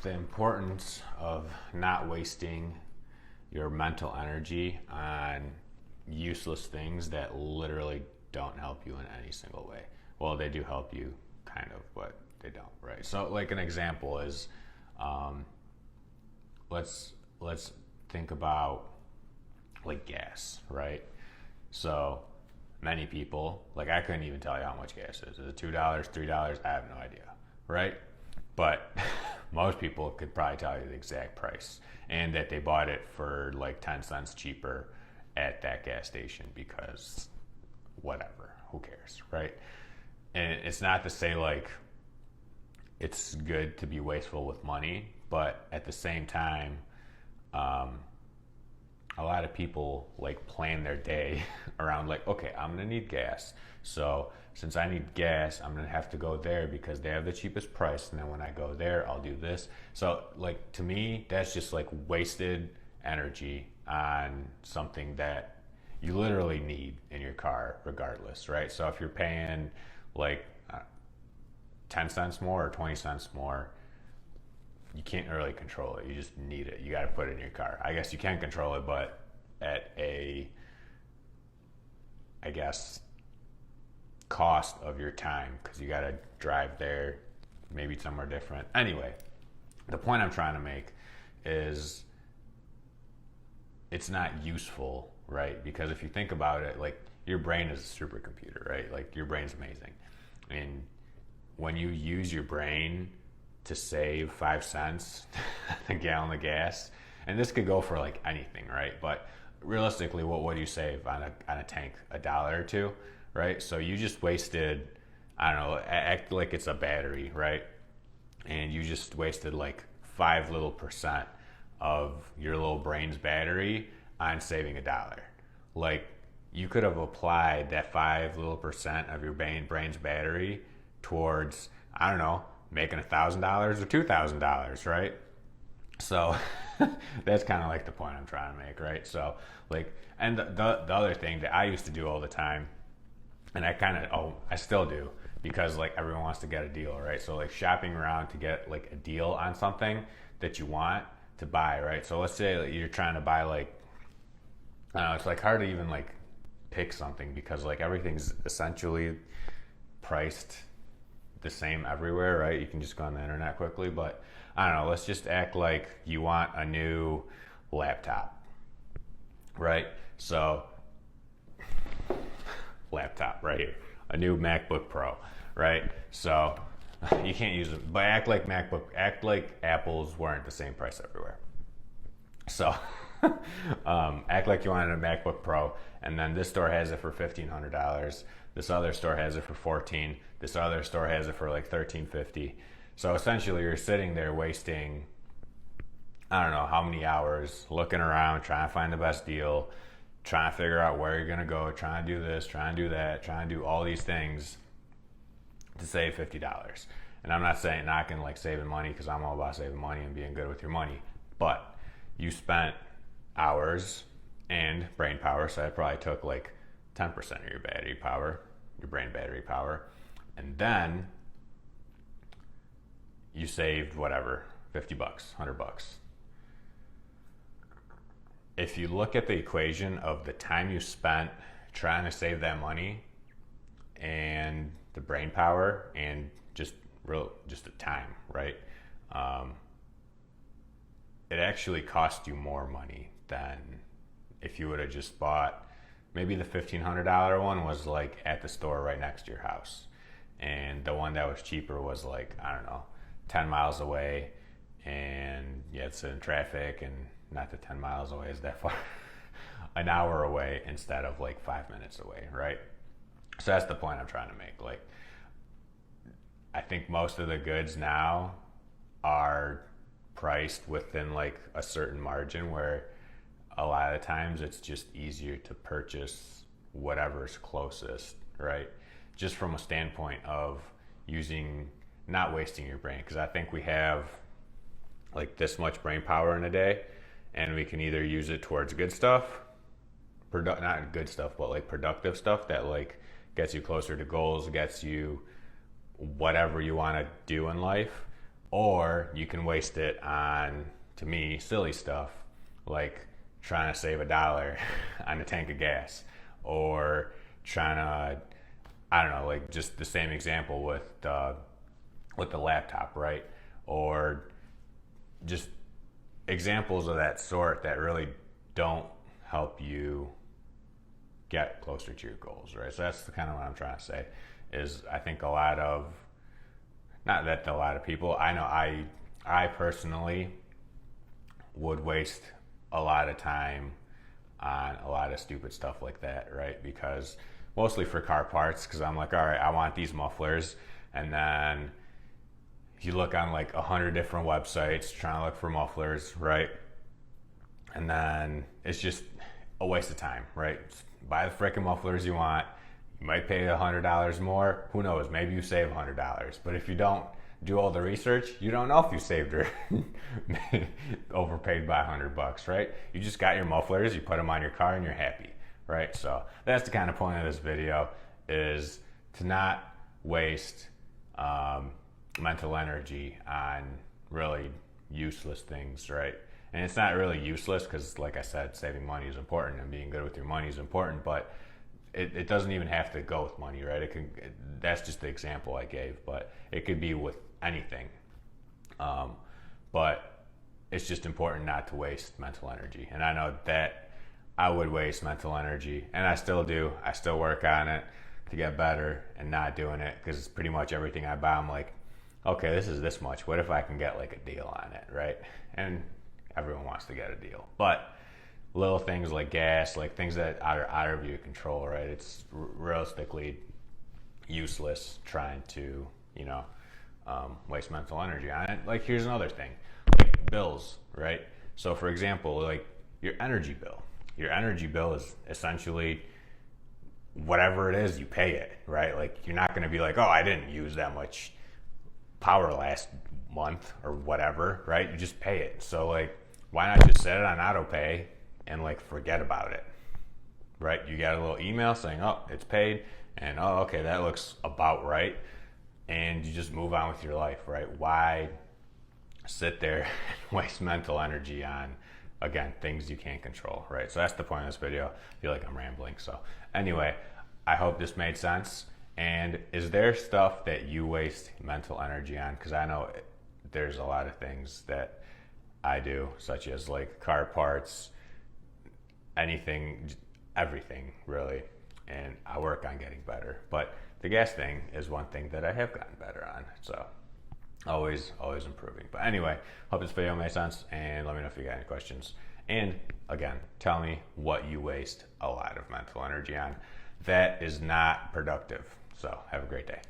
the importance of not wasting your mental energy on useless things that literally don't help you in any single way. Well, they do help you, kind of, but they don't, right? So, like an example is, um, let's think about like gas, right? So many people, like I couldn't even tell you how much gas is. Is it $2, $3? I have no idea, right? But most people could probably tell you the exact price and that they bought it for like 10 cents cheaper at that gas station because whatever, who cares, right? And it's not to say like it's good to be wasteful with money, but at the same time, um, a lot of people like plan their day around like, okay, I'm gonna need gas. So since I need gas, I'm gonna have to go there because they have the cheapest price. And then when I go there, I'll do this. So like to me, that's just like wasted energy on something that you literally need in your car regardless, right? So if you're paying like 10 cents more or 20 cents more, you can't really control it. You just need it. You got to put it in your car. I guess you can control it, but at a, I guess, cost of your time because you got to drive there, maybe somewhere different. Anyway, the point I'm trying to make is it's not useful, right? Because if you think about it, like your brain is a supercomputer, right? Like your brain's amazing. And when you use your brain to save 5 cents a gallon of gas, and this could go for like anything, right? But realistically, what would you save on a tank? $1 or $2, right? So you just wasted, I don't know, act like it's a battery, right? And you just wasted like 5 little percent of your little brain's battery on saving $1. Like you could have applied that 5 little percent of your brain's battery towards, I don't know, making $1,000 or $2,000, right? So that's kind of like the point I'm trying to make, right? So like, and the other thing that I used to do all the time, and I still do, because like everyone wants to get a deal, right? So like shopping around to get like a deal on something that you want to buy, right? So let's say that you're trying to buy like, I don't know, it's like hard to even like pick something because like everything's essentially priced the same everywhere, right? You can just go on the internet quickly, but I don't know, let's just act like you want a new laptop, right? So, laptop right here, a new MacBook Pro, right? So, you can't use it, but act like Apple's weren't the same price everywhere. So, act like you wanted a MacBook Pro, and then this store has it for $1,500. This other store has it for $14. This other store has it for like $13.50. So essentially, you're sitting there wasting, I don't know how many hours looking around, trying to find the best deal, trying to figure out where you're gonna go, trying to do this, trying to do that, trying to do all these things to save $50. And I'm not saying knocking like saving money because I'm all about saving money and being good with your money, but you spent hours and brain power, so that probably took like 10% of your battery power, your brain battery power, and then you saved whatever, $50, $100. If you look at the equation of the time you spent trying to save that money and the brain power and just the time, right? It actually cost you more money than if you would have just bought. Maybe the $1,500 one was like at the store right next to your house, and the one that was cheaper was like, I don't know, 10 miles away, and you had to sit in traffic, and not that 10 miles away is that far, an hour away instead of like 5 minutes away, right? So that's the point I'm trying to make. Like, I think most of the goods now are priced within like a certain margin where a lot of times it's just easier to purchase whatever's closest, right? Just from a standpoint of not wasting your brain. Because I think we have like this much brain power in a day, and we can either use it towards good stuff, not good stuff, but like productive stuff that like gets you closer to goals, gets you whatever you want to do in life, Or you can waste it on, to me, silly stuff like trying to save $1 on a tank of gas, or trying to, I don't know, like just the same example with the laptop, right? Or just examples of that sort that really don't help you get closer to your goals, right? So that's kind of what I'm trying to say is I think not that a lot of people, I know I personally would waste a lot of time on a lot of stupid stuff like that, right? Because mostly for car parts, because I'm like, all right, I want these mufflers, and then you look on like 100 different websites trying to look for mufflers, right? And then it's just a waste of time, right? Buy the freaking mufflers you want. You might pay $100 more. Who knows? Maybe you save $100. But if you don't do all the research, you don't know if you saved or overpaid by $100, right? You just got your mufflers, you put them on your car, and you're happy, right? So that's the kind of point of this video, is to not waste mental energy on really useless things, right? And it's not really useless because, like I said, saving money is important and being good with your money is important, but it doesn't even have to go with money, right? That's just the example I gave, but it could be with anything. But it's just important not to waste mental energy. And I know that I would waste mental energy, and I still do. I still work on it to get better and not doing it, because pretty much everything I buy, I'm like, okay, this is this much. What if I can get like a deal on it, right? And everyone wants to get a deal. But little things like gas, like things that are out of your control, right? It's realistically useless trying to, waste mental energy on it. Like, here's another thing, like bills, right? So for example, like your energy bill. Your energy bill is essentially whatever it is, you pay it, right? Like, you're not going to be like, oh, I didn't use that much power last month or whatever, right? You just pay it. So like, why not just set it on auto pay and like forget about it, right? You get a little email saying, oh, it's paid, and oh, okay, that looks about right, and you just move on with your life, right? Why sit there and waste mental energy on, again, things you can't control, right? So that's the point of this video. I feel like I'm rambling. So anyway, I hope this made sense. And is there stuff that you waste mental energy on? Because I know there's a lot of things that I do, such as like car parts, anything, everything really, and I work on getting better. But the gas thing is one thing that I have gotten better on, so always improving. But anyway, hope this video made sense, and let me know if you got any questions. And again, tell me what you waste a lot of mental energy on that is not productive. So have a great day.